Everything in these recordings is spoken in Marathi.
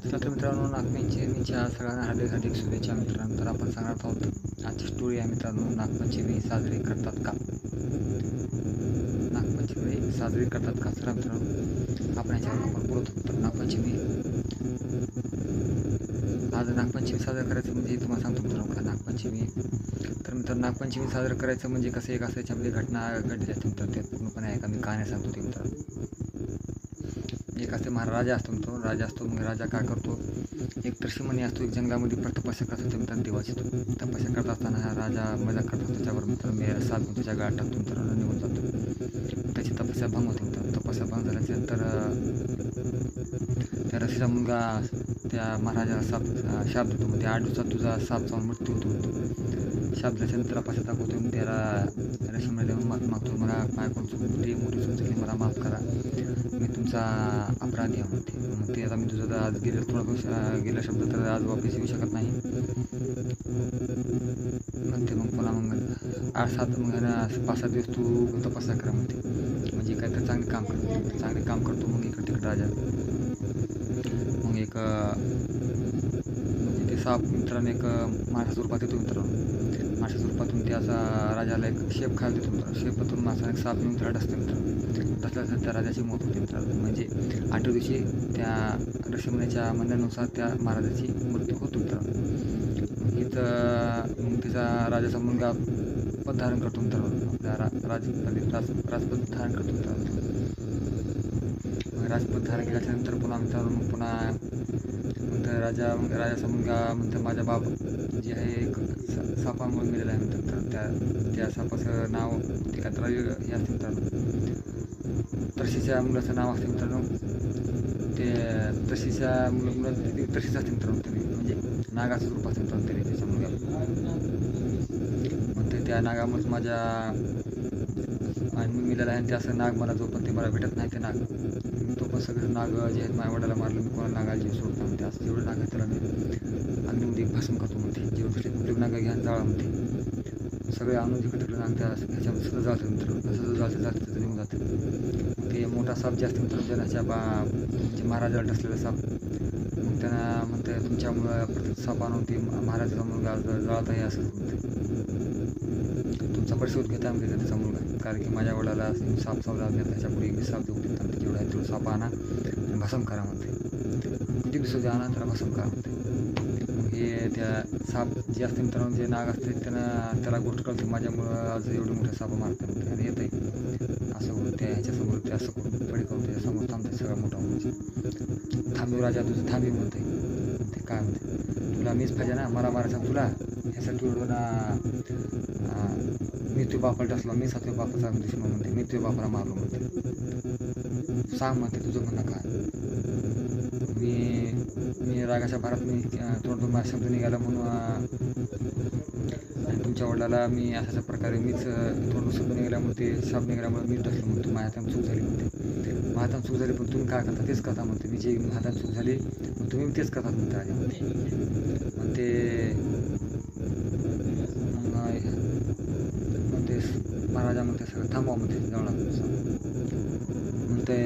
तर मित्रांनो, नागपंचमीच्या सगळ्यांना हार्दिक हार्दिक शुभेच्छा मित्रांनो. तर आपण सांगणार आहोत आजची स्टोरी आहे मित्रांनो, नागपंचमी साजरी करतात का? नागपंचमी साजरी करतात का? चला मित्रांनो, आपण ह्याच्यावर आपण बोलत होतो. तर आज नागपंचमी साजरा करायचं म्हणजे तुम्हाला सांगतो मित्रांनो का नागपंचमी. तर मित्रांनो, नागपंचमी साजरं करायचं म्हणजे कसं एक असं याच्यामध्ये घटना घडली असते मित्रांनो. त्यात पूर्णपणे एका मी कहाणी सांगतो ते मित्रांनो. एक असते राजा असतो मित्रांनो. राजा असतो, मग राजा काय करतो, एक ऋषीमुनी असतो, एक जंगलामध्ये तपस्या करत असतो मित्रांनो देवाची. तपस्या करत असताना हा राजा मजा करतो त्याच्यावर मित्रांनो. मी साप घेऊन त्याच्या गळ्यात टाकतो मित्रांनो, निघून जातो. त्याची तपस्या भंग होते मित्रांनो. तपस्या भंग झाल्यानंतर त्या ऋषीचा मुलगा त्या महाराजाला शाप देतो. मग त्या 8 दिवसात तुझा साप जाऊन मृत्यू होतो. शाप दिल्याच्यानंतर त्याला पश्चाताप होतो. मग त्याला ऋषीमुनीला माफी मागतो. मला माझ्याकडून मोठी चूक झाली, मला माफ करा, मी तुमचा अपराधी आहे म्हणते. मग ते आता मी तुझं आज गेलं शब्द तर आज वापस येऊ शकत नाही म्हणते. मग पुन्हा मग 8-7 मग 5-7 दिवस तू तपस्या करा म्हणते. म्हणजे काय तर चांगले काम करतो. मग इकडे तिकडे राजा मग एक म्हणजे ते साप मित्रांनो एक माणसाच्या रूपात येतो मित्रांनो. माणसाच्या रूपातून त्याचा राजाला एक शेप खायला देतो मित्रांनो. शेपातून माणसाला एक साप घेऊन त्याला डसतो मित्रांनो. डसल्यानंतर त्या राजाची मौत होते मित्रांनो. म्हणजे 8व्या दिवशी त्या ऋषीमुनीच्या म्हणण्यानुसार त्या महाराजाची मृत्यू होतो मित्रांनो. मग तिचा राजाचा मुलगा पद धारण करतो मित्रांनो. आपल्या राजपद धारण करतो मित्रांनो. राजपद धारण केल्याच्यानंतर पुन्हा मित्रांनो पुन्हा म्हणतं राजाचा मुलगा म्हणतं माझ्या बाप जे आहे एक सापामुळे मिळालेला आहे म्हणतात. त्या सापाचं नाव ते काय तर हे असते मित्रांनो. तर्शीच्या मुलाचं नाव असते मित्रांनो. ते तर्शीच्या मुलं तर्शीच असते मित्रांनो. तरी म्हणजे नागाचं रूप असते मित्रांनो तरी त्याच्या मुलगा. मग त्या नागामुळेच माझ्या मिळाला आहे. आणि ते असं नाग मला जो पण ते मला भेटत नाही ते नाग, तो पण सगळे नाग जे आहेत माझ्या वडिलाला मारलं, मी कोणाला नागाला जीव सोडतो म्हणते. असं जेवढं नाग आहे त्याला मी अग्नीमध्ये भस्म करतो म्हणते. जेवढे कुठले नाग घ्या जाळा म्हणते. सगळे आणून जिकडे तिकडे नाग त्या ह्याच्यामध्ये सुद्धा जातं मित्रांनो. तसं जातं तिथं निघून जातं. ते मोठा साप जे असते मित्रांनो ज्याच्या म्हणजे महाराजाला डसलेला साप, मग त्यांना म्हणते तुमच्यामुळं प्रत्येक साप आणून ते महाराजाचा मुलगा जाळत आहे असं म्हणते. तुमचा परिशोध घेता म्हणजे त्याचा मुलगा, कारण की माझ्या वडिलाला साप चावला त्याच्यापुढे मी साप देऊ देतात म्हणते. जेवढा आहे तेवढं साप आणा आणि भस्म करा म्हणते. किती दिवसाचे आणा त्याला भस्म करा म्हणते. मग हे त्या साप जे असते मित्रांनो जे नाग असते त्याला गोष्ट कळते माझ्यामुळं आज एवढे मोठे साप मारतात म्हणते. आणि येत आहे असं करून त्या ह्याच्यासमोर ते असं करून पडी करून त्याच्यासमोर थांबते सगळा मोठा म्हणजे. थांबीव राजा तुझं थांबीव म्हणते. ते काय म्हणते, तुला मीच पाहिजे ना मारायचा तुला, ह्यासाठी मी तुझ्या बापाला डसलो, मी 7व्या बापाचा दुश्मन म्हणते. मी तुझ्या बापाला मारलो म्हणते. सांग म्हणते तुझं म्हणणं काय. मी रागाच्या भारात मी तोंडून माझा शब्द निघाला म्हणून आणि तुमच्या वडिलाला मी अशाच प्रकारे मीच तोंडून शब्द निघाल्यामुळे ते शाप निघाल्यामुळे मी डसलो म्हणतो. माझ्या हाताने चूक झाली म्हणते. माझ्या हाताने चूक झाली पण तुम्ही काय करता तेच करता म्हणते. मी जे हाताने चूक झाली पण तुम्ही तेच करतात म्हणते राजा म्हणते. महाराजा म्हणते सगळं थांबवा म्हणते जवळ म्हणते.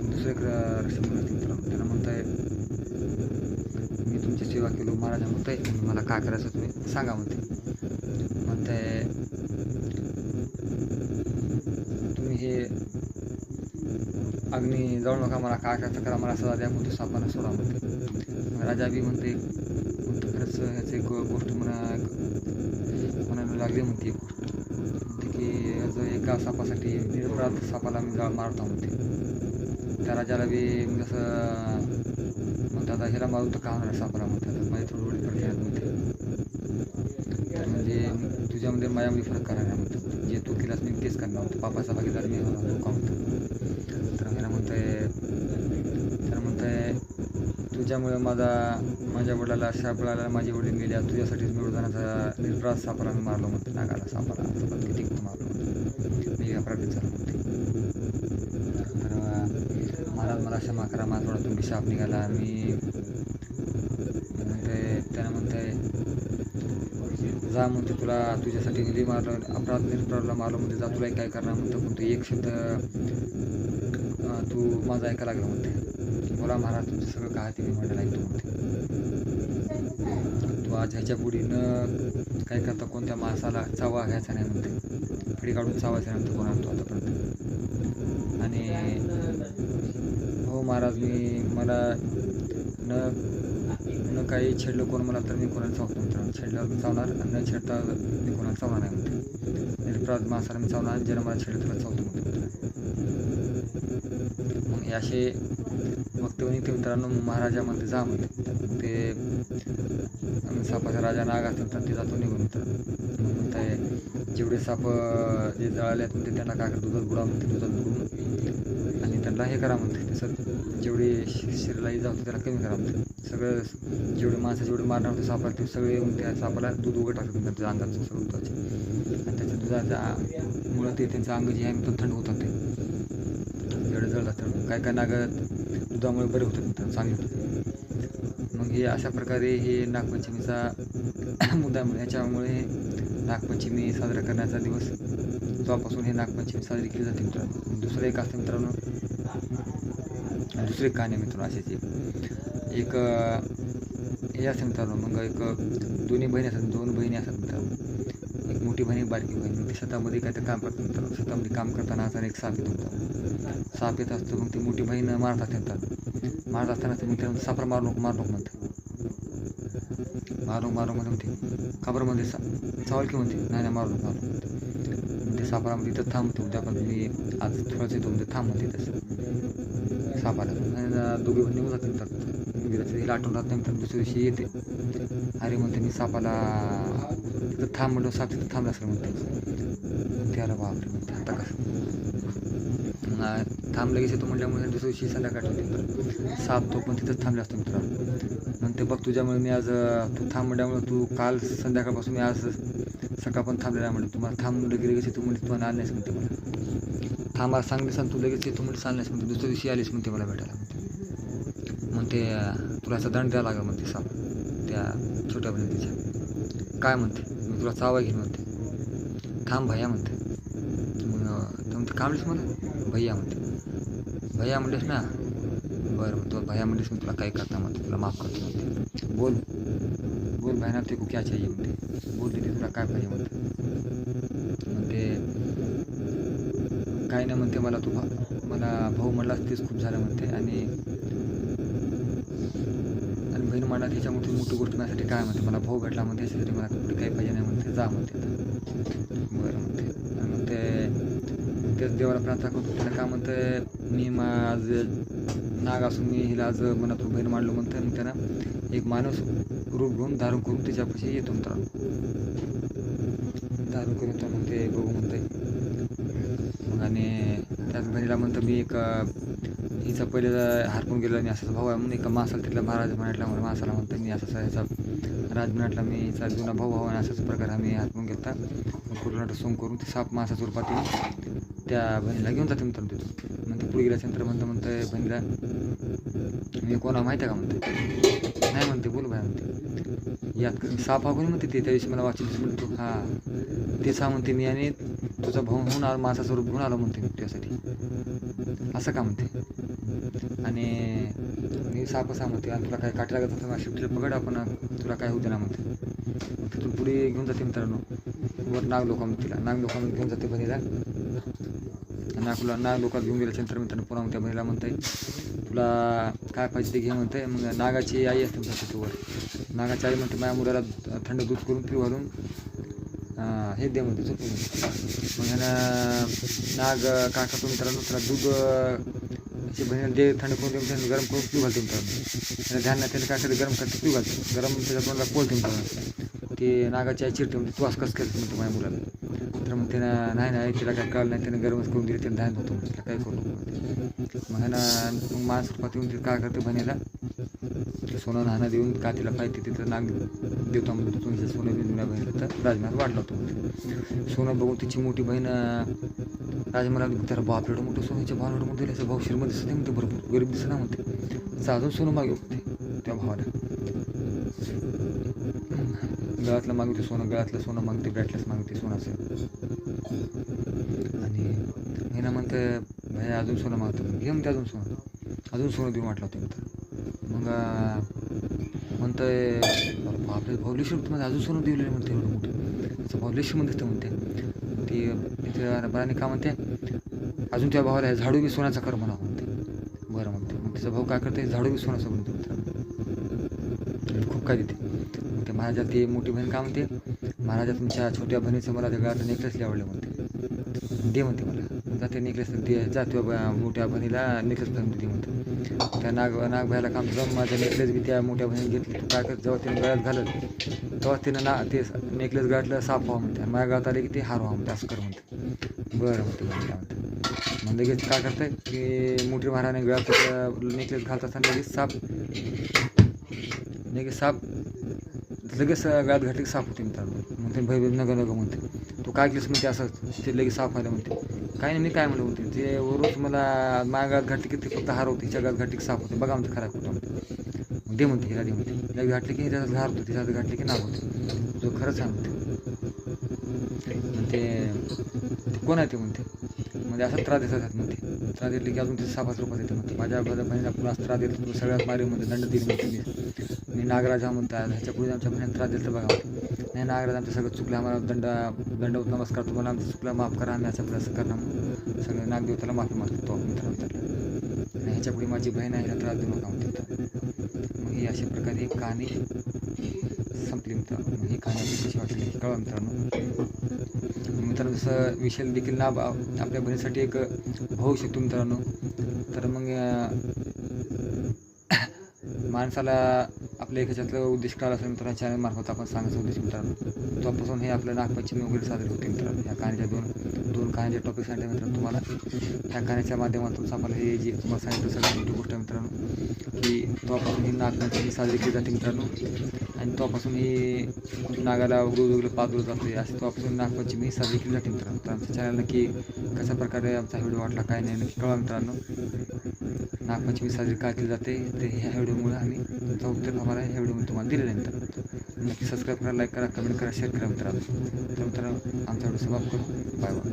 दुसरं एक ऋषीमुनी मित्रांनो त्यांना म्हणताय मी तुमची सेवा केलो. महाराजा म्हणताय मला काय करायचं तुम्ही सांगा म्हणते तुम्ही हे अग्नी जाऊ नका, मला काय करायचं करा, मला सजा द्या म्हणतो, सापांना सोडा म्हणते. राजा बी म्हणते खरंच ह्याची एक गोष्ट म्हणायला लागली म्हणते. एक गोष्ट की जो एका सापासाठी निरपराध सापाला मी मारतो म्हणते. त्या राजाला बी जसं म्हणतात आता ह्याला मारून तर का होणार सापाला म्हणतात. माझी थोडी फरक आहे म्हणते. तर म्हणजे तुझ्यामध्ये माझ्यामध्ये फरक करायला म्हणतात. जे तू केलास मी तेच करणार म्हणतो. पापाचा भागीदार मी होणार का म्हणतो. तर ह्याला म्हणताय तुझ्यामुळे माझ्या वडिलाला शाप लागला, माझे वडील गेल्या, तुझ्यासाठीच मी वडिलांचा निरपराध सापाला मी मारलो म्हणते. नागाला सापाला किती मारलो म्हणते. मी अपराधी झालो म्हणते. तर महाराज मला क्षमा करा, माझा थोडा तुम्ही शाप निघाला. मी म्हणते त्यानं म्हणताय जा म्हणते तुला तुझ्यासाठी मी मारलं निरपराधला मारलो म्हणते. जा तुला काय करणार म्हणतो. पण तू एक शब्द तू माझा ऐकायला लागला म्हणते. बोला महाराज तुमचं सगळं काय ते मी म्हणायला ऐकतो म्हणते. तू आज ह्याच्या पुढे न काय करता कोणत्या माणसाला चावा घ्यायचा नाही म्हणते, फडी काढून चावायचा नाही म्हणते कोणाला तू आतापर्यंत. आणि हो महाराज मला न काही छेडलं कोण मला तर मी कोणाला चावतो मित्रांनो. छेडल्यावर मी चावणार आणि न छेडता मी कोणाला चावणार नाही म्हणते. निरपराध माणसाला मी चावणार आणि ज्याला मला छेडलं त्याला चावतो म्हणते. मग हे असे वक्तव्य निघते मित्रांनो. महाराजा म्हणते जा म्हणते. ते सापाचा राजा नाग असतात तर ते जातो निघून मित्रांनो. मग म्हणताय जेवढे साप जे जळाले आहेत म्हणते त्यांना काय करतो दुधात बुडा म्हणते, दुधात बुडून आणि त्यांना हे करा म्हणते. तसं जेवढे शरीराला इजा होते त्याला कमी करा म्हणते. सगळं जेवढे माणसं जेवढे मारणार होते सापाला ते सगळे येऊन त्या सापाला दूध उघड टाकतात त्याच्या अंगाचं सगळं दुधाचे. आणि त्याच्या दुधाच्या मुळे ते त्यांचं अंग जे आहे तो थंड होतात. ते जेवढे जळतात तेवढं काय काय नाग दुधामुळे बरे होतात मित्रांनो, चांगले होतात. मग हे अशा प्रकारे हे नागपंचमीचा मुद्दा आहे. याच्यामुळे नागपंचमी साजरा करण्याचा दिवस जेव्हापासून हे नागपंचमी साजरी केली जाते मित्रांनो. दुसरं एक असतं मित्रांनो, दुसरी कहाणी मित्रांनो अशीच एक हे असतं मित्रांनो. मग एक दोन बहिणी असतात मित्रांनो. एक मोठी बहीण एक बारकी बहीण. ते शेतामध्ये काय तर काम करतात मित्रांनो. शेतामध्ये काम करताना अचानक साप येतो मित्रांनो. साप येत असतो. मग ती मोठी बहीण मारत असते मित्रांनो. मारत असताना ते मित्रांनो सापला मारू नको म्हणते. मारू म्हणते खबरमध्ये चावल की म्हणते नाही मारू नको म्हणते. सापाला म्हणते इथं थांबते उद्या पण मी आज थोडंच येतो म्हणजे थांब म्हणते तसं सापाला. दोघे पण निघून जातात तर हिला आठवण राहत नाही तर दुसऱ्या दिवशी येते. अरे म्हणते मी सापाला तिथं थांब म्हणतो, साप तिथं थांबला असेल म्हणते. त्याला बापरे म्हणते आता कसं थांब लगेच येतो म्हटल्यामुळे दुसऱ्या दिवशी संध्याकाळ होते. साप तो पण तिथंच थांबला असतो मित्रांनो. म्हणते बघ तुझ्यामुळे मी आज तू थांब म्हटल्यामुळे तू काल संध्याकाळपासून मी आज सकाळ पण थांबलेला म्हणते. तुम्हाला थांब लगेच येतो म्हणजे तुम्हाला आलं नाहीस म्हणते. मला थांबा सांगलीस आणि तू लगेच येतो म्हणजे चालण्यास म्हणते. दुसऱ्या दिवशी आलीस म्हणते मला भेटायला म्हणते. तुला असा दंड द्यावा लागेल म्हणते साप त्या छोट्या बहिणी तिच्या. काय म्हणते मी तुला चावा घेईन म्हणते. थांब भैया म्हणते. मग म्हणते कामलीस मला भैया म्हणते. भैया म्हणलेस ना बरं मग तो भैया म्हणलेस मी तुला काय करता म्हणते, तुला माफ करतो म्हणते. बोल भाईना ते को क्या चाहिए म्हणते. बोल दीदी तुला काय पाहिजे म्हणते. काय नाही म्हणते मला भाऊ म्हणलास तेच खूप झालं म्हणते. आणि बहीण म्हणला त्याच्यामध्ये मोठी गोष्ट माझ्यासाठी काय म्हणते मला भाऊ भेटला म्हणते याच्यासाठी मला कुठे काही पाहिजे नाही म्हणते. जा म्हणते. बरं म्हणते. आणि मग तेच देवाला प्रार्थना करतो. त्याला काय म्हणते मी आज नाग असून मी हिला आज मनातून बहीण मांडलो म्हणते. मग त्यांना एक माणूस रूप घेऊन धारण करून त्याच्यापाशी येतो मित्रांनो. धारण करून तर मग ते बघू म्हणते. मग आणि त्याच बहिणीला म्हणतं मी एक हिचा पहिले हरपून गेला आणि असाच भाऊ आहे म्हणून एका माणसाला तिथला महाराज म्हटल्यामुळे माणसाला म्हणतं मी असाच ह्याचा राज म्हटला मी हिचा जुना भाऊ आणि असाच प्रकारे आम्ही हरपून घेतला. पूर्ण सोंग करून ते साप माणसाच्या रूपात येऊन त्या बहिणीला घेऊन जाते मित्रांनो तिथून. मग ते पुढे गेल्यानंतर म्हणतं बहिणीला मी कोणा माहिती आहे का म्हणते. नाही म्हणते बोल भाई म्हणते. यात साप हा कोणी म्हणते ते त्या दिवशी मला वाचित म्हणतो. हां तेच हा म्हणते मी आणि तुझा भाऊ होऊन आलो माणसाचं रूप घेऊन आलो म्हणते मी तुझ्यासाठी असं का म्हणते. आणि मी साप असा म्हणते आणि तुला काय काटे लागत होतं माझ्या शिफ्टीला पकड आपण तुला काय होते ना म्हणते. मग तिथून पुढे घेऊन जाते मित्रांनो. वर नाग लोकांमध्ये घेऊन जाते बहिणीला. नाग लोकात घेऊन गेल्यानंतर मित्रांनो पुन्हा त्या बहिणीला म्हणते तुला काय पाहिजे ते घे म्हणते. मग नागाची आई असते म्हणते तू वर. नागाची आई म्हणते माझ्या मुलाला थंड दूध करून पिऊ घालून हे दे म्हणते झोपू म्हणते. मग ह्यानं नाग काय करतो मित्रांनो त्याला दूध बहिणीला दे थंड करून दे मित्रांनो गरम करून पिऊ घालते मित्रांनो. त्याला ध्यान नाही त्याला काय करते गरम करते पिऊ घालते. गरम त्याच्या तोंडाला पोलते मित्रांनो. ते नागाची आई चिरते म्हणते तू असं कसं केलं म्हणते माझ्या मुलाला. तर मग त्यानं नाही तिला काय कळलं नाही त्यानं गरमच करून दिली. त्यानं ध्यान होतो तिला काय करू नको. मग ह्यानं माणूस रूपात येऊन तिला काय करते बहिणीला सोनं नाणं देऊन का तिला पाहिजे तिथं नाग देतो म्हणतो तुमचं सोनं देऊन जुन्या बहिणीला तर राजमहाल वाढला होतो. सोनं बघून तिची मोठी बहीण राजमहाल त्याला बाप एवढं मोठं सोन्याच्या भावाला मोठं दिलं असं भाऊ श्रीमंत दिसत नाही म्हणते भरपूर गरीब दिसत नाही म्हणते. अजून सोनं मागे होते त्या भावाला. गळ्यातलं मागवते सोनं गळ्यातलं सोनं मागते ब्रॅटलेस मागते सोनाचं. आणि हे ना म्हणते भाई अजून सोनं मागतं घे म्हणते अजून अजून सोनं देऊ म्हटलं होतं मित्र. मग म्हणतोय आपल्या भाऊ श्रीमंत अजून सोनं दिलेलं म्हणते एवढं मोठं. त्याचं भाऊ श्रीमंत दिसतं म्हणते. ती तिथे बराने का म्हणते अजून त्या भावाला झाडू बी सोन्याचा कर म्हणावं म्हणते. बरं म्हणते. मग तिचा भाऊ काय करते झाडू बी सोन्याचं म्हणते मित्रांनो. खूप काय देते. मग ते महाराजा ती मोठी बहीण का म्हणते महाराजा तुमच्या छोट्या बहिणीचं मला त्या गळ्यातलं नेकलेस आवडलं म्हणते. दे म्हणते मला. जाते नेकलेस दे जा तुझ्या मोठ्या बहिणीला नेकलेस दे म्हणते. त्या नागभाईला काम जम माझा नेकलेस बी त्या मोठ्या बहिणी घेतली. तू काय कर जेव्हा तिने गळ्यात घालत तेव्हा तिनं ते नेकलेस गळ्यातलं साफ व्हावं म्हणते. माझ्या गळ्यात आले की ते हार व्हावं म्हणते. असं कर म्हणते. बरं म्हणते काय म्हणते. मग लगेच काय करतंय की मोठी महाराने गळ्यात नेकलेस घालत असताना लगेच गळ्यात घातली साफ होते मित्रांनो. म्हणते भाई नगं म्हणते तू काय केलंस म्हणते असं ते लगेच साफ व्हायला म्हणते. काही नाही मी काय म्हणलं म्हणते ते रोज मला माझ्या गळ्यात घातली की ते फक्त हार होते हिच्या गळ्यात घातली की साफ होते बघा म्हणते खराब होतं म्हणते. दे म्हणते हिला दे म्हणते. लगेच घातली की हिच्यात घार होते तिच्यात घातली की नाग होते. जो खरंच आहे म्हणते. ते कोण आहे ते म्हणते. म्हणजे असं त्रास देतात म्हणते. त्रास दिले की अजून तिथे 6-5 रुपये देते म्हणते. माझ्या बहिणीला पुन्हा त्रास दिला तू सगळ्यात मारी म्हणते दंड दिली म्हणते. मी नागराजा म्हणतात ह्याच्या पुढे आमच्या बहिणीला त्रास दिला तर बघा नाही नागराज आमचं सगळं चुकलं आम्हाला दंडवत नमस्कार तुम्हाला आमचं चुकलं माफ करा आम्ही याच्या पुढे असं करणार सगळं नागदेवताला माफी मागतो तो मित्रांनो. आणि ह्याच्या पुढे माझी बहीण आहे त्रास देऊ नका म्हणते. मग ही अशा प्रकारे एक कहाणी संपली मित्रांनो. मग ही कहाणी कशी वाटली कळवा मित्रांनो. मित्रांनो जसं विषय देखील ना आपल्या बहिणीसाठी एक भाऊ शकतो मित्रांनो. तर मग माणसाला आपल्या ह्याच्यातलं उद्देश कळाला असेल मित्रांनो चॅनलमार्फत आपण सांगायचं उद्देश मित्रांनो. तेव्हापासून हे आपल्या नागपंचमी वगैरे साजरी होते मित्रांनो. ह्या कहाणीच्या दोन कहाणीचे टॉपिक सांगितले मित्रांनो तुम्हाला. ह्या कहाणीच्या माध्यमातून आम्हाला हे जे तुम्हाला सांगितलं सगळ्यात मोठी गोष्ट आहे मित्रांनो की तेव्हापासून ही नागपंचमी साजरी केली जाते मित्रांनो. आणि तेव्हापासून ही नागाला वेगवेगळं पाजलं जाते असं तेव्हापासून नागपंचमी साजरी केली जाते मित्रांनो. तर आमच्या चॅनल नक्की कशा प्रकारे आमचा व्हिडिओ वाटला काय नाही नक्की कळवा मित्रांनो. नागपंचमी साजरी काय केली जाते ते ह्या व्हिडिओमुळे आम्ही तुमचा उत्तर आम्हाला ह्या व्हिडिओमध्ये तुम्हाला दिलेलं आहे मित्रांनो. नक्की सबस्क्राईब करा लाईक करा कमेंट करा शेअर करा मित्रांनो. तर मित्रांनो आमचा व्हिडिओ समाप्त करू. Bye bye.